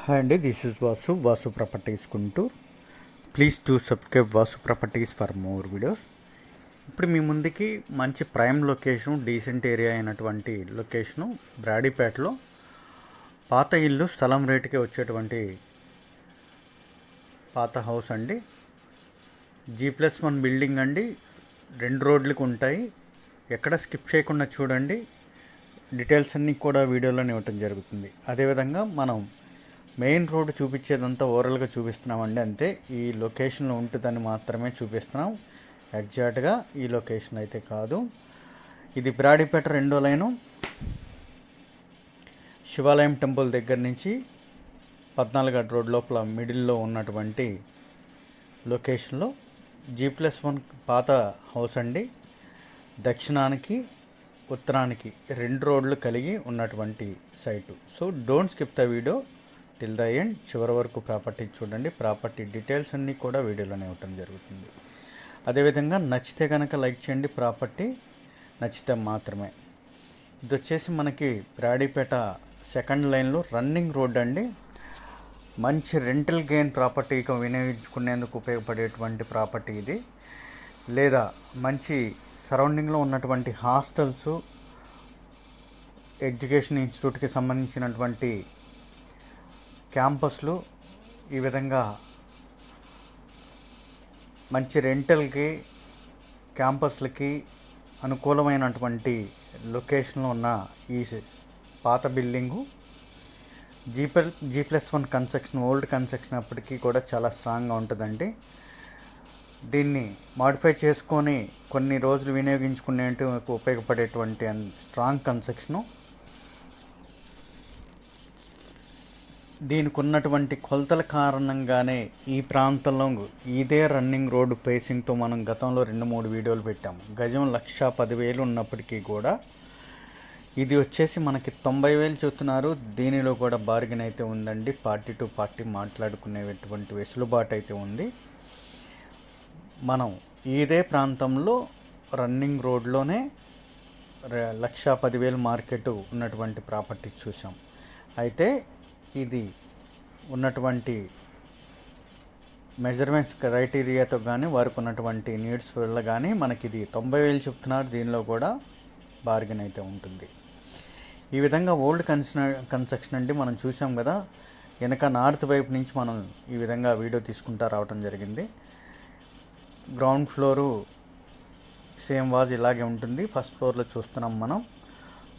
Hi అండి, this is Vasu properties Guntur. Please to subscribe Vasu properties for more videos. ఇప్పుడు మీ ముందుకి మంచి ప్రైమ్ లొకేషన్, డీసెంట్ ఏరియా అయినటువంటి లొకేషను బ్రాడీపేటలో పాత ఇల్లు స్థలం రేటుకే వచ్చేటువంటి పాత హౌస్ అండి. G+1 బిల్డింగ్ అండి. 2 రోడ్లకు ఉంటాయి. ఎక్కడ స్కిప్ చేయకుండా చూడండి. డీటెయిల్స్ అన్నీ కూడా వీడియోలోనే ఇవ్వటం జరుగుతుంది. అదేవిధంగా మనం మెయిన్ రోడ్ చూపించేదంతా ఓవరాల్గా చూపిస్తున్నామండి, అంతే. ఈ లొకేషన్లో ఉంటుందని మాత్రమే చూపిస్తున్నాం. ఎగ్జాక్ట్గా ఈ లొకేషన్ అయితే కాదు. ఇది బ్రాడీపేట 2వ లైను, శివాలయం టెంపుల్ దగ్గర నుంచి 14 అడి రోడ్ లోపల మిడిల్లో ఉన్నటువంటి లొకేషన్లో G+1 పాత హౌస్ అండి. దక్షిణానికి ఉత్తరానికి 2 రోడ్లు కలిగి ఉన్నటువంటి site. So don't skip the video till the end. చివరి వరకు ప్రాపర్టీ చూడండి. ప్రాపర్టీ డీటెయిల్స్ అన్నీ కూడా వీడియోలోనే ఇవ్వటం జరుగుతుంది. అదేవిధంగా నచ్చితే కనుక లైక్ చేయండి. ప్రాపర్టీ నచ్చితే మాత్రమే. ఇది వచ్చేసి మనకి బ్రాడీపేట 2nd లైన్లో రన్నింగ్ రోడ్ అండి. మంచి రెంటల్ గెయిన్ ప్రాపర్టీగా వినియోగించుకునేందుకు ఉపయోగపడేటువంటి ప్రాపర్టీ ఇది. లేదా మంచి సరౌండింగ్లో ఉన్నటువంటి హాస్టల్స్, ఎడ్యుకేషన్ ఇన్స్టిట్యూట్కి సంబంధించినటువంటి క్యాంపస్లు, ఈ విధంగా మంచి రెంటల్కి, క్యాంపస్లకి అనుకూలమైనటువంటి లొకేషన్లో ఉన్న ఈ పాత building G+1 construction, old construction అప్పటికీ కూడా చాలా స్ట్రాంగ్గా ఉంటుందండి. దీన్ని మాడిఫై చేసుకొని కొన్ని రోజులు వినియోగించుకునేందుకు ఉపయోగపడేటువంటి స్ట్రాంగ్ కన్స్ట్రక్షను. దీనికి ఉన్నటువంటి కొలతల కారణంగానే ఈ ప్రాంతంలో ఇదే రన్నింగ్ రోడ్డు పేసింగ్తో మనం గతంలో 2-3 వీడియోలు పెట్టాము. గజం 1,10,000 ఉన్నప్పటికీ కూడా ఇది వచ్చేసి మనకి 90,000 చెప్తున్నారు. దీనిలో కూడా బార్గెన్ అయితే ఉందండి. పార్టీ టు పార్టీ మాట్లాడుకునేటువంటి వెసులుబాటు అయితే ఉంది. మనం ఇదే ప్రాంతంలో రన్నింగ్ రోడ్లోనే 1,10,000 మార్కెట్ ఉన్నటువంటి ప్రాపర్టీ చూసాం. అయితే ఇది ఉన్నటువంటి మెజర్మెంట్స్ క్రైటీరియాతో కానీ వారికి ఉన్నటువంటి నీడ్స్ వల్ల కానీ మనకి ఇది 90,000 చెప్తున్నారు. దీనిలో కూడా బార్గెన్ అయితే ఉంటుంది. ఈ విధంగా ఓల్డ్ కన్స్ట్రక్షన్ అండి. మనం చూసాం కదా, వెనక నార్త్ వైపు నుంచి మనం ఈ విధంగా వీడియో తీసుకుంటా రావటం జరిగింది. గ్రౌండ్ ఫ్లోరు సేమ్ వాజ్ ఇలాగే ఉంటుంది. ఫస్ట్ ఫ్లోర్లో చూస్తున్నాం మనం.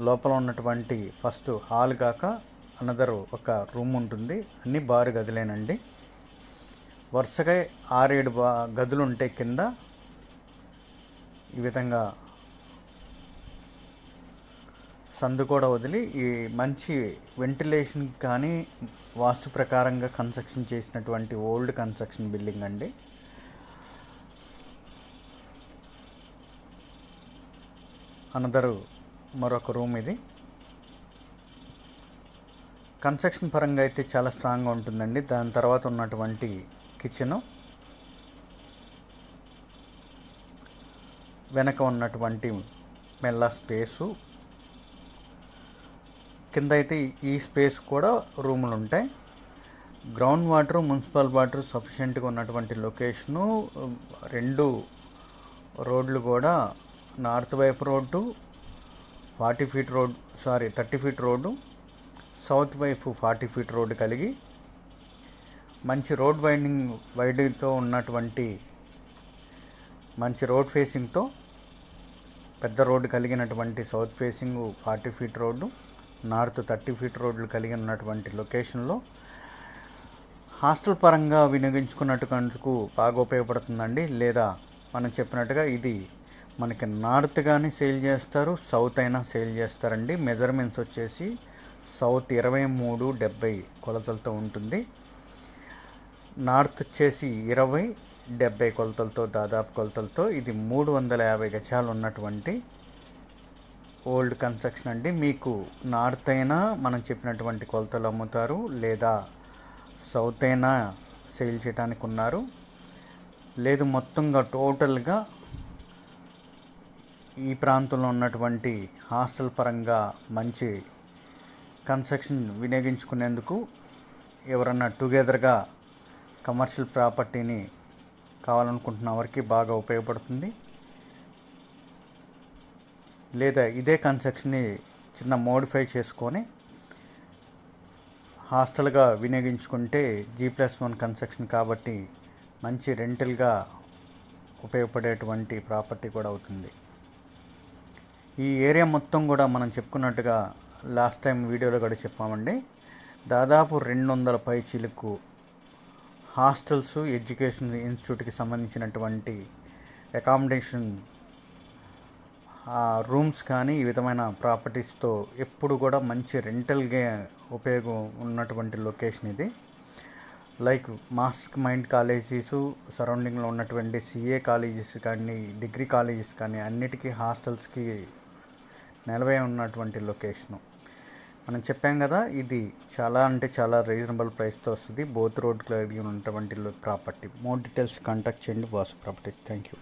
లోపల ఉన్నటువంటి ఫస్ట్ హాల్ కాక అనదర్ ఒక రూమ్ ఉంటుంది. అన్ని బారు గదులేనండి. వరుసగా 6-7 గదులు ఉంటాయి కింద. ఈ విధంగా సందు కూడా వదిలి ఈ మంచి వెంటిలేషన్ కానీ వాస్తు ప్రకారంగా కన్స్ట్రక్షన్ చేసినటువంటి ఓల్డ్ కన్స్ట్రక్షన్ బిల్డింగ్ అండి. అనదరు మరొక రూమ్ ఇది. కన్స్ట్రక్షన్ పరంగా అయితే చాలా స్ట్రాంగ్గా ఉంటుందండి. దాని తర్వాత ఉన్నటువంటి కిచెను, వెనక ఉన్నటువంటి మెల్లా స్పేసు, కింద అయితే ఈ స్పేస్ కూడా రూములు ఉంటాయి. గ్రౌండ్ వాటర్, మున్సిపల్ వాటర్ సఫిషియెంట్గా ఉన్నటువంటి లొకేషను. 2 రోడ్లు కూడా నార్త్ వైపు రోడ్డు 30 ఫీట్ రోడ్డు, సౌత్ వైపు 40 ఫీట్ రోడ్డు కలిగి మంచి రోడ్ వైడ్తో ఉన్నటువంటి మంచి రోడ్ ఫేసింగ్తో పెద్ద రోడ్డు కలిగినటువంటి south facing 40 feet road, north 30 feet రోడ్లు కలిగి ఉన్నటువంటి లొకేషన్లో హాస్టల్ పరంగా వినియోగించుకున్నట్టుకు బాగా ఉపయోగపడుతుందండి. లేదా మనం చెప్పినట్టుగా ఇది మనకి నార్త్ కానీ సేల్ చేస్తారు, సౌత్ అయినా సేల్ చేస్తారండి. మెజర్మెంట్స్ వచ్చేసి సౌత్ 23-70 కొలతలతో ఉంటుంది. నార్త్ వచ్చేసి 20-70 కొలతలతో, దాదాపు కొలతలతో. ఇది 350 గజాలు ఉన్నటువంటి ఓల్డ్ కన్స్ట్రక్షన్ అండి. మీకు నార్త్ అయినా మనం చెప్పినటువంటి కొలతలు అమ్ముతారు, లేదా సౌత్ అయినా సేల్ చేయడానికి ఉన్నారు. లేదు మొత్తంగా టోటల్గా ఈ ప్రాంతంలో ఉన్నటువంటి హాస్టల్ పరంగా మంచి కన్స్ట్రక్షన్ వినియోగించుకునేందుకు ఎవరన్నా టుగెదర్గా కమర్షియల్ ప్రాపర్టీని కావాలనుకుంటున్న వారికి బాగా ఉపయోగపడుతుంది. లేదా ఇదే కన్స్ట్రక్షన్ని చిన్న మోడిఫై చేసుకొని హాస్టల్గా వినియోగించుకుంటే G+1 కన్స్ట్రక్షన్ కాబట్టి మంచి రెంటల్గా ఉపయోగపడేటువంటి ప్రాపర్టీ కూడా అవుతుంది. ఈ ఏరియా మొత్తం కూడా మనం చెప్పుకున్నట్టుగా లాస్ట్ టైం వీడియోలో కూడా చెప్పామండి. దాదాపు 200 పైచిలకు హాస్టల్స్, ఎడ్యుకేషన్ ఇన్స్టిట్యూట్కి సంబంధించినటువంటి అకామిడేషన్ రూమ్స్ కానీ ఈ విధమైన ప్రాపర్టీస్తో ఎప్పుడు కూడా మంచి రెంటల్గా ఉపయోగం ఉన్నటువంటి లొకేషన్ ఇది. లైక్ మాస్టర్ మైండ్ కాలేజెస్, సరౌండింగ్లో ఉన్నటువంటి CA కాలేజెస్ కానీ, డిగ్రీ కాలేజెస్ కానీ అన్నిటికీ హాస్టల్స్కి నిలవై ఉన్నటువంటి లొకేషను. మనం చెప్పాం కదా, ఇది చాలా అంటే చాలా రీజనబుల్ ప్రైస్తో వస్తుంది. బోత్ రోడ్లో ఉన్నటువంటి ప్రాపర్టీ. మోర్ డీటెయిల్స్ కాంటాక్ట్ చేయండి వాసు ప్రాపర్టీ. Thank you.